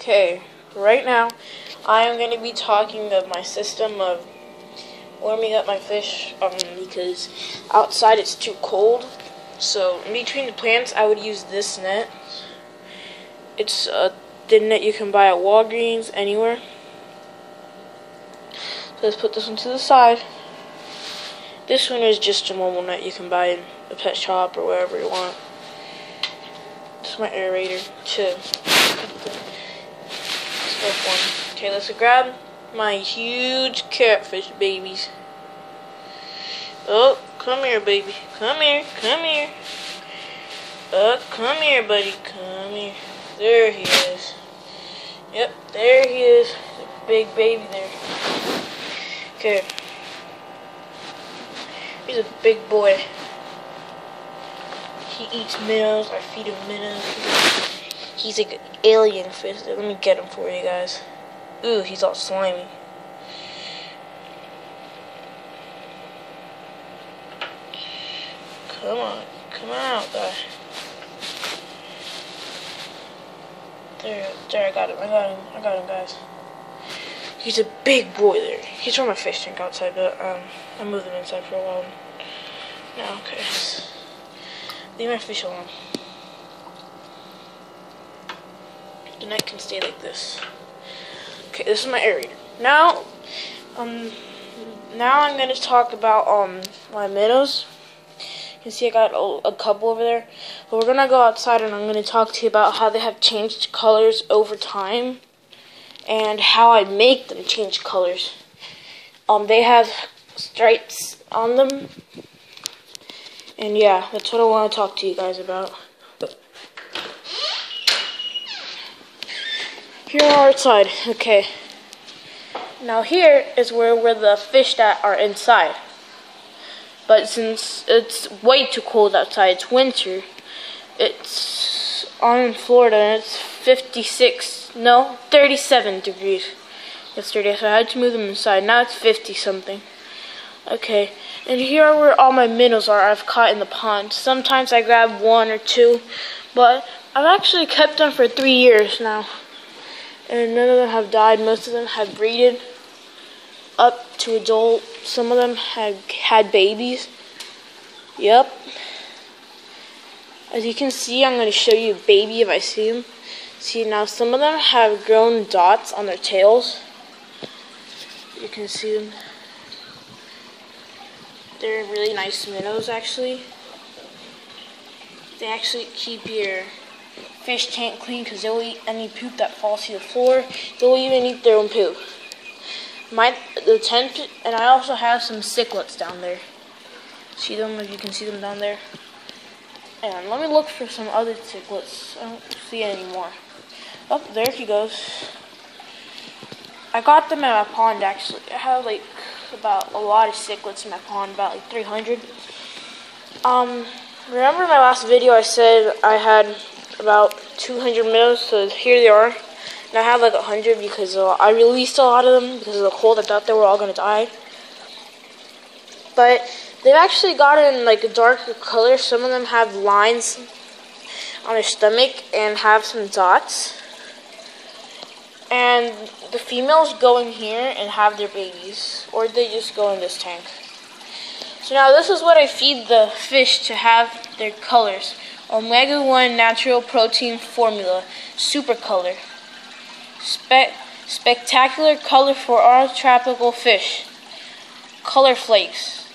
Okay, right now I am going to be talking of my system of warming up my fish because outside it's too cold. So in between the plants I would use this net. It's the net you can buy at Walgreens, anywhere. So let's put this one to the side. This one is just a normal net you can buy in a pet shop or wherever you want. This is my aerator too. Okay, let's grab my huge catfish babies. Oh, come here, baby. Come here, come here. Oh, come here, buddy. Come here. There he is. Yep, there he is. The big baby there. Okay. He's a big boy. He eats minnows. I feed him minnows. He's like an alien fish. Let me get him for you guys. Ooh, he's all slimy. Come on. Come out, guy. There, I got him. I got him, guys. He's a big boy there. He's from my fish tank outside, but I moved him inside for a while. Now, okay. Leave my fish alone. The net can stay like this. Okay, this is my aerator. Now I'm gonna talk about my minnows. You can see I got a couple over there. But we're gonna go outside and I'm gonna talk to you about how they have changed colors over time and how I make them change colors. They have stripes on them. And yeah, that's what I want to talk to you guys about. Here we are outside. Okay. Now here is where the fish that are inside. But since it's way too cold outside, it's winter. It's in Florida and it's 37 degrees. Yesterday, so I had to move them inside. Now it's 50 something. Okay, and here are where all my minnows are I've caught in the pond. Sometimes I grab one or two, but I've actually kept them for 3 years now. And none of them have died. Most of them have breeded up to adult. Some of them have had babies. Yep. As you can see, I'm going to show you a baby if I see them. See, now some of them have grown dots on their tails. You can see them. They're really nice minnows, actually. They actually keep your fish tank clean because they'll eat any poop that falls to the floor. They'll even eat their own poop. And I also have some cichlids down there. See them, if you can see them down there. And let me look for some other cichlids. I don't see any anymore. Oh, there he goes. I got them at my pond, actually. I have like about a lot of cichlids in my pond, about like 300. Remember in my last video I said I had about 200 minnows, so here they are. And I have like 100 because I released a lot of them because of the cold. I thought they were all gonna die. But they've actually gotten like a darker color. Some of them have lines on their stomach and have some dots. And the females go in here and have their babies, or they just go in this tank. So now this is what I feed the fish to have their colors. Omega-1 natural protein formula, super color. Spectacular color for all tropical fish. Color flakes.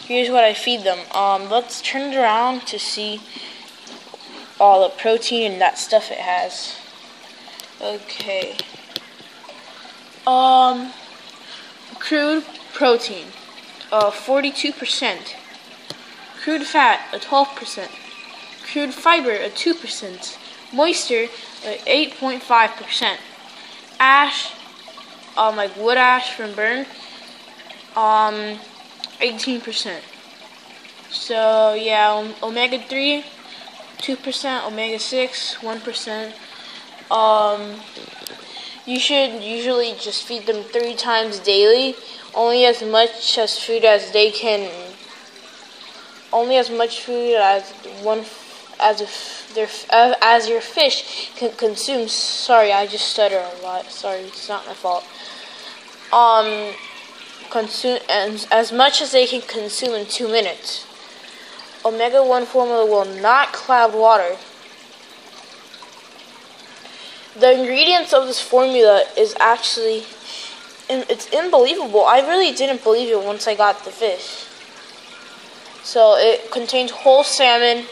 Here's what I feed them. Let's turn it around to see all the protein and that stuff it has. Okay. Crude protein, 42%. Crude fat, 12%. Crude fiber, 2%. Moisture, 8.5%. Ash, like wood ash from burn, 18%. So yeah, omega-3, 2%. Omega-6, 1%. You should usually just feed them 3 times daily, only as much food as as your fish can consume. Sorry, I just stutter a lot. Sorry, it's not my fault. Consume and as much as they can consume in 2 minutes. Omega-1 formula will not cloud water. The ingredients of this formula is actually, it's unbelievable. I really didn't believe it once I got the fish. So it contains whole salmon.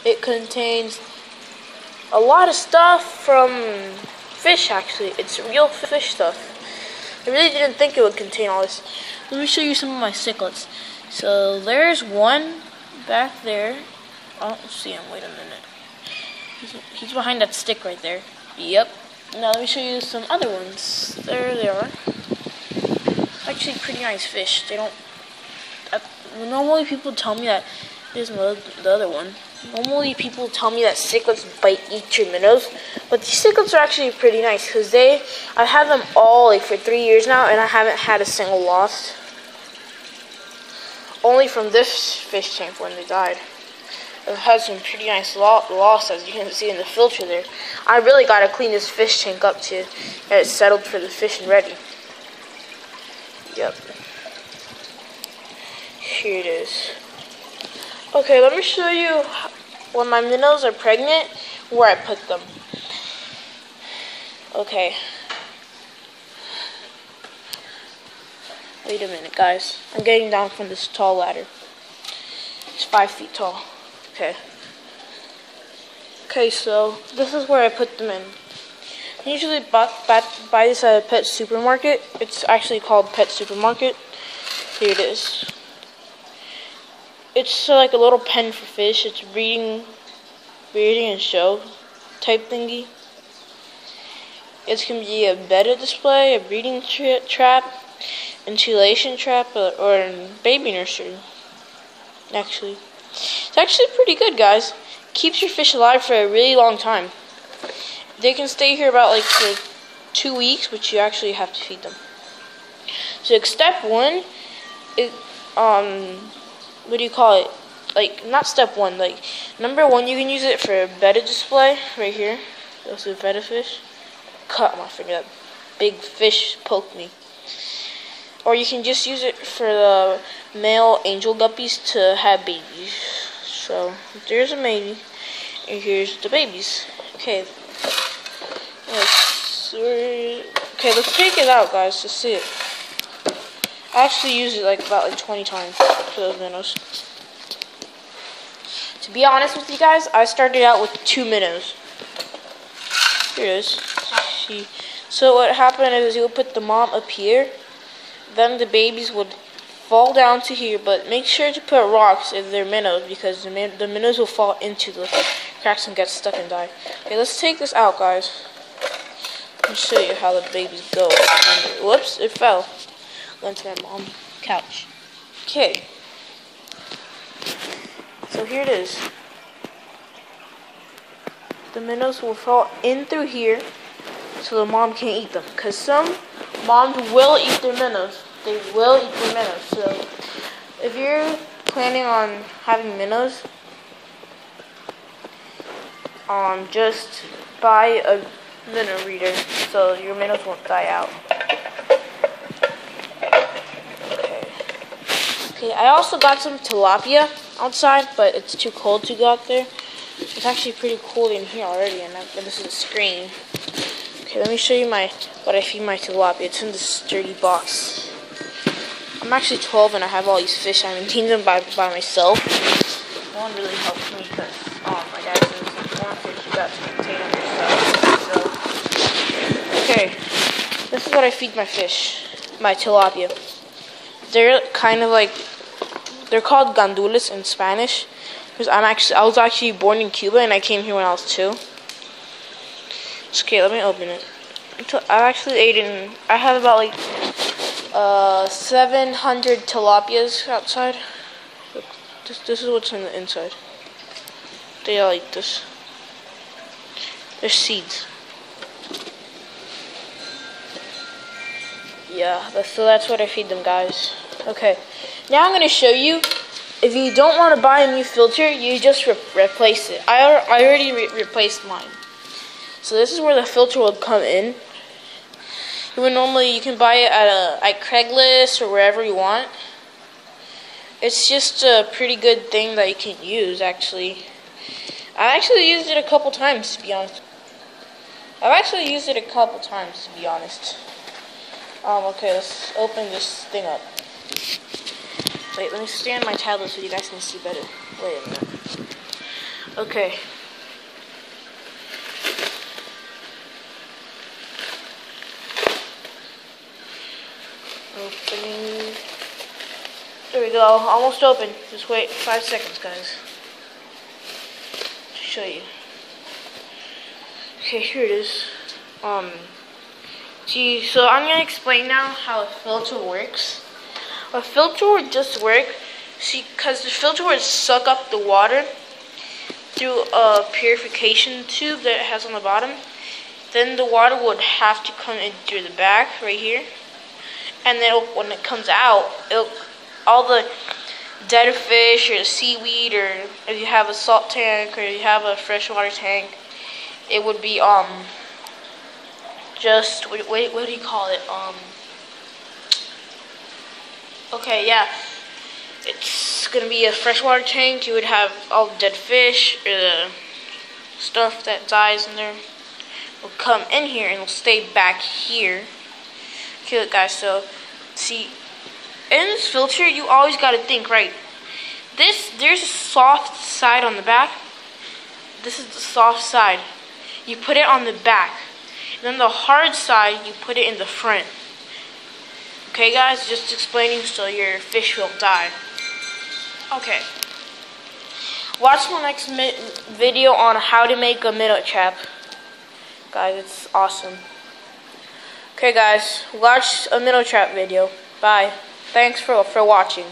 It contains a lot of stuff from fish, actually. It's real fish stuff. I really didn't think it would contain all this. Let me show you some of my cichlids. So there's one back there. I don't see him. Wait a minute. He's behind that stick right there. Yep. Now let me show you some other ones. There they are. Actually, pretty nice fish. They don't. Normally people tell me that. Here's the other one. Normally people tell me that cichlids eat your minnows, but these cichlids are actually pretty nice because I've had them all like for 3 years now, and I haven't had a single loss. Only from this fish tank when they died. I've had some pretty nice loss, as you can see in the filter there. I really gotta clean this fish tank up to get it settled for the fish and ready. Yep. Here it is. Okay, let me show you when my minnows are pregnant, where I put them. Okay. Wait a minute, guys. I'm getting down from this tall ladder. It's 5 feet tall. Okay. Okay, so this is where I put them in. I usually buy this at a pet supermarket. It's actually called Pet Supermarket. Here it is. It's like a little pen for fish. It's breeding and show type thingy. It can be a bedded display, a breeding trap, insulation trap, or a baby nursery. Actually, it's actually pretty good, guys. Keeps your fish alive for a really long time. They can stay here about like for 2 weeks, but you actually have to feed them. So step 1, what do you call it? Like, not step 1, like, number 1, you can use it for a bedded display, right here. This is a bedded fish. Cut my finger, that big fish poked me. Or you can just use it for the male angel guppies to have babies. So, there's a baby, and here's the babies. Okay. Let's take it out, guys, to see it. I actually use it about 20 times for those minnows. To be honest with you guys, I started out with 2 minnows. Here it is. So what happened is you would put the mom up here, then the babies would fall down to here, but make sure to put rocks in their minnows because the minnows will fall into the cracks and get stuck and die. Okay, let's take this out, guys. Let me show you how the babies go. Whoops, it fell. Went to my mom's couch. Okay. So here it is. The minnows will fall in through here so the mom can't eat them. Because some moms will eat their minnows. They will eat their minnows. So if you're planning on having minnows, just buy a minnow reader so your minnows won't die out. Okay, I also got some tilapia outside, but it's too cold to go out there. It's actually pretty cold in here already, and this is a screen. Okay, let me show you what I feed my tilapia. It's in this sturdy box. I'm actually 12 and I have all these fish. I maintain them by myself. No one really helps me because my dad says if you want fish, you got to maintain them yourself. So, okay, this is what I feed my fish, my tilapia. They're kind of like, they're called gandules in Spanish. Because I was actually born in Cuba and I came here when I was 2. Okay, let me open it. I actually I have about like 700 tilapias outside. Look, this is what's on the inside. They all eat this. They're seeds. Yeah, so that's what I feed them, guys. Okay, now I'm going to show you if you don't want to buy a new filter, you just replace it. I already replaced mine. So this is where the filter will come in. You can buy it at Craigslist or wherever you want. It's just a pretty good thing that you can use, actually. I actually used it a couple times, to be honest. Okay, let's open this thing up. Wait, let me stand my tablet so you guys can see better. Wait a minute. Okay. Opening. There we go. Almost open. Just wait 5 seconds, guys. To show you. Okay, here it is. So I'm gonna explain now how a filter works. A filter would just work, because the filter would suck up the water through a purification tube that it has on the bottom. Then the water would have to come in through the back right here, and then when it comes out, all the dead fish or the seaweed, or if you have a salt tank or you have a freshwater tank, it would be just what do you call it? Okay, yeah. It's gonna be a freshwater tank. You would have all the dead fish or the stuff that dies in there will come in here and will stay back here. Okay, look, guys. So, see, in this filter, you always gotta think, right? There's a soft side on the back. This is the soft side. You put it on the back. And then the hard side, you put it in the front. Okay, guys, just explaining so your fish won't die. Okay. Watch my next video on how to make a minnow trap. Guys, it's awesome. Okay, guys, watch a minnow trap video. Bye. Thanks for watching.